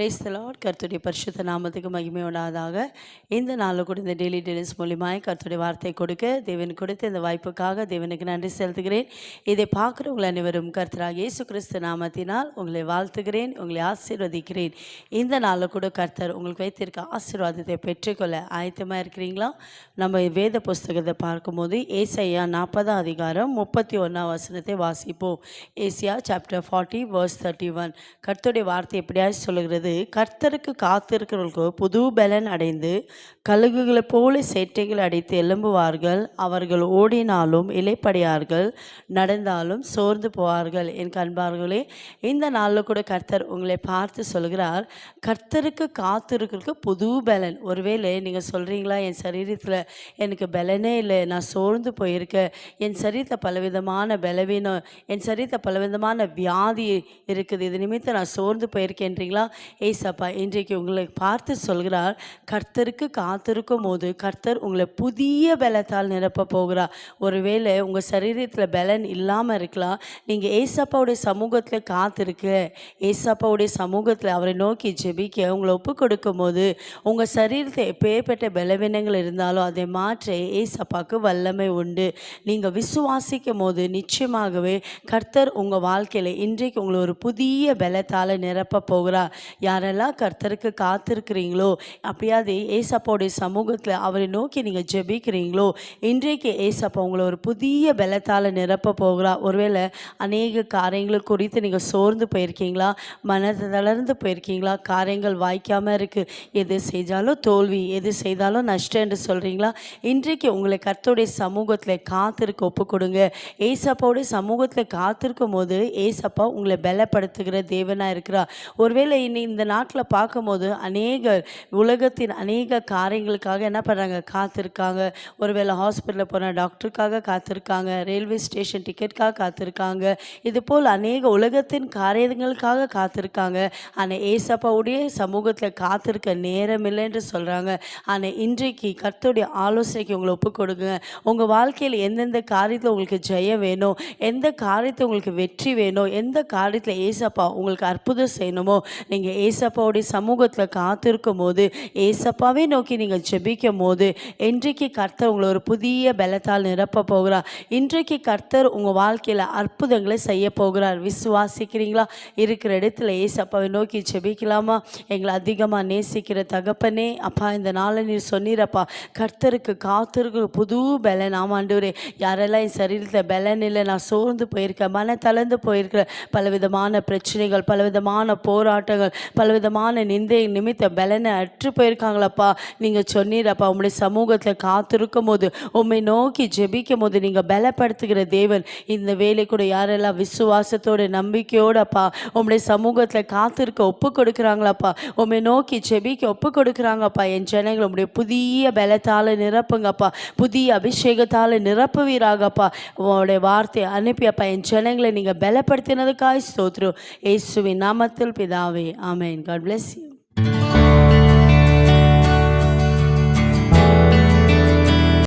Praise the Lord. கர்த்தருடைய பரிசுத்த நாமத்துக்கு மகிமை உண்டாவதாக. இந்த நாளில் கூட இந்த டெய்லி டென்னிஸ் மூலியமாய் கர்த்தருடைய வார்த்தை கொடுக்க தேவன் கொடுத்த இந்த வாய்ப்புக்காக தேவனுக்கு நன்றி செலுத்துகிறேன். இதை பார்க்குறவங்கள் அனைவரும் கர்த்தராக இயேசு கிறிஸ்து நாமத்தினால் உங்களை வாழ்த்துகிறேன், உங்களை ஆசீர்வதிக்கிறேன். இந்த நாளில் கூட கர்த்தர் உங்களுக்கு வைத்திருக்க ஆசீர்வாதத்தை பெற்றுக்கொள்ள ஆயத்தமாக இருக்கிறீங்களா? நம்ம வேத புஸ்தகத்தை பார்க்கும்போது ஏசாயா 40 அதிகாரம் 31 வசனத்தை வாசிப்போம். Asia chapter 40 verse 31. கர்த்தருடைய வார்த்தை எப்படியாவது சொல்லுகிறது, கர்த்தருக்கு காத்திருக்கிறவர்களுக்கு புது பலன் அடைந்து கழுகுகளைப் போல சேட்டைகள் அடைத்து எழும்புவார்கள். அவர்கள் ஓடினாலும் இளைப்படையார்கள், நடந்தாலும் சோர்ந்து போவார்கள். என் கண்பார்களே, இந்த நாளில் கூட கர்த்தர் உங்களை பார்த்து சொல்கிறார், கர்த்தருக்கு காத்திருக்கிறதுக்கு புது பலன். ஒருவேளை நீங்கள் சொல்கிறீங்களா, என் சரீரத்தில் எனக்கு பலனே இல்லை, நான் சோர்ந்து போயிருக்கேன், என் சரீரத்தில் பலவிதமான பலவீனம், என் சரீரத்தில் பலவிதமான வியாதி இருக்குது, இது நிமித்தம் நான் சோர்ந்து போயிருக்கேன்றீங்களா? ஏசப்பா இன்றைக்கு உங்களை பார்த்து சொல்கிறார், கர்த்தருக்கு காத்திருக்கும் போது கர்த்தர் உங்களை புதிய பலத்தால் நிரப்ப போகிறார். ஒருவேளை உங்கள் சரீரத்தில் பலன் இல்லாமல் இருக்கலாம், நீங்கள் ஏசப்பாவுடைய சமூகத்தில் காத்திருக்க, ஏசப்பாவுடைய சமூகத்தில் அவரை நோக்கி ஜெபிக்க உங்களை ஒப்பு கொடுக்கும் போது உங்கள் சரீரத்தில் எப்பேற்பட்ட பலவீனங்கள் இருந்தாலும் அதை மாற்ற ஏசப்பாவுக்கு வல்லமை உண்டு. நீங்கள் விசுவாசிக்கும் போது நிச்சயமாகவே கர்த்தர் உங்கள் வாழ்க்கையில் இன்றைக்கு உங்களை ஒரு புதிய பலத்தால் நிரப்ப போகிறார். யாரெல்லாம் கர்த்தருக்கு காத்திருக்கிறீங்களோ, அப்படியாவது ஏசப்பாவுடைய சமூகத்தில் அவரை நோக்கி நீங்கள் ஜெபிக்கிறீங்களோ, இன்றைக்கு ஏசப்பா உங்களை ஒரு புதிய பலத்தால் நிரப்ப போகிறார். ஒருவேளை அநேக காரியங்களை குறித்து நீங்கள் சோர்ந்து போயிருக்கீங்களா, மனதை தளர்ந்து போயிருக்கீங்களா, காரியங்கள் வாய்க்காமல் இருக்குது, எது செய்தாலும் தோல்வி, எது செய்தாலும் நஷ்டம் என்று சொல்கிறீங்களா? இன்றைக்கு உங்களை கர்த்தருடைய சமூகத்தில் காத்திருக்க ஒப்பு கொடுங்க. ஏசப்பாவுடைய சமூகத்தில் காத்திருக்கும் போது ஏசப்பா உங்களை பலப்படுத்துகிற தேவனாக இருக்கிறார். ஒருவேளை இந்த நாட்டில் பார்க்கும்போது அநேகர் உலகத்தின் அநேக காரியங்களுக்காக என்ன பண்ணுறாங்க, காத்திருக்காங்க. ஒருவேளை ஹாஸ்பிட்டலில் போனால் டாக்டருக்காக காத்திருக்காங்க, ரயில்வே ஸ்டேஷன் டிக்கெட்டுக்காக காத்திருக்காங்க, இது போல் அநேக உலகத்தின் காரியங்களுக்காக காத்திருக்காங்க. ஆனால் ஏசப்பாவுடைய சமூகத்தில் காத்திருக்க நேரம் இல்லை என்று சொல்கிறாங்க. ஆனால் இன்றைக்கு கர்த்தருடைய ஆலோசனைக்கு உங்களை ஒப்பு கொடுங்க. உங்கள் வாழ்க்கையில் எந்தெந்த காரியத்தில் உங்களுக்கு ஜெயம் வேணும், எந்த காரியத்தில் உங்களுக்கு வெற்றி வேணும், எந்த காரியத்தில் ஏசப்பா உங்களுக்கு அற்புதம் செய்யணுமோ, நீங்கள் ஏசப்பாவுடைய சமூகத்தில் காத்திருக்கும் போது, ஏசப்பாவே நோக்கி நீங்கள் ஜெபிக்கும் போது இன்றைக்கு கர்த்தர் உங்களை ஒரு புதிய பலத்தால் நிரப்ப போகிறார். இன்றைக்கு கர்த்தர் உங்கள் வாழ்க்கையில் அற்புதங்களை செய்ய போகிறார். விசுவாசிக்கிறீங்களா? இருக்கிற இடத்துல ஏசப்பாவை நோக்கி ஜெபிக்கலாமா? எங்களை அதிகமாக நேசிக்கிற தகப்பனே, அப்பா இந்த நாளை நீர் சொன்னீரப்பா, கர்த்தருக்கு காத்திருக்கிற புது பலன். ஆமாண்டவரே, யாரெல்லாம் என் சரீரத்தில் பலன் இல்லை, நான் சோர்ந்து போயிருக்கேன், மன தளர்ந்து போயிருக்கிற, பலவிதமான பிரச்சனைகள், பலவிதமான போராட்டங்கள், பலவிதமான நிந்தை நிமித்த பலனை அற்று போயிருக்காங்களப்பா, நீங்கள் சொன்னீரப்பா, உங்களுடைய சமூகத்தில் காத்திருக்கும் போது, உம்மை நோக்கி ஜெபிக்கும் போது நீங்கள் பலப்படுத்துகிற தேவன். இந்த வேலை கூட யாரெல்லாம் விசுவாசத்தோட நம்பிக்கையோடு அப்பா உங்களுடைய சமூகத்தில் காத்திருக்க ஒப்பு கொடுக்குறாங்களாப்பா, உம்மை நோக்கி ஜெபிக்க ஒப்பு கொடுக்குறாங்கப்பா, என் ஜனங்கள் உங்களுடைய புதிய பலத்தால் நிரப்புங்கப்பா, புதிய அபிஷேகத்தால் நிரப்புவீராகப்பா. உங்களுடைய வார்த்தையை அனுப்பியப்பா என் ஜனங்களை நீங்கள் பலப்படுத்தினதுக்காய் ஸ்தோத்திரம். இயேசுவின் நாமத்தில் பிதாவே, ஆமென். God bless you.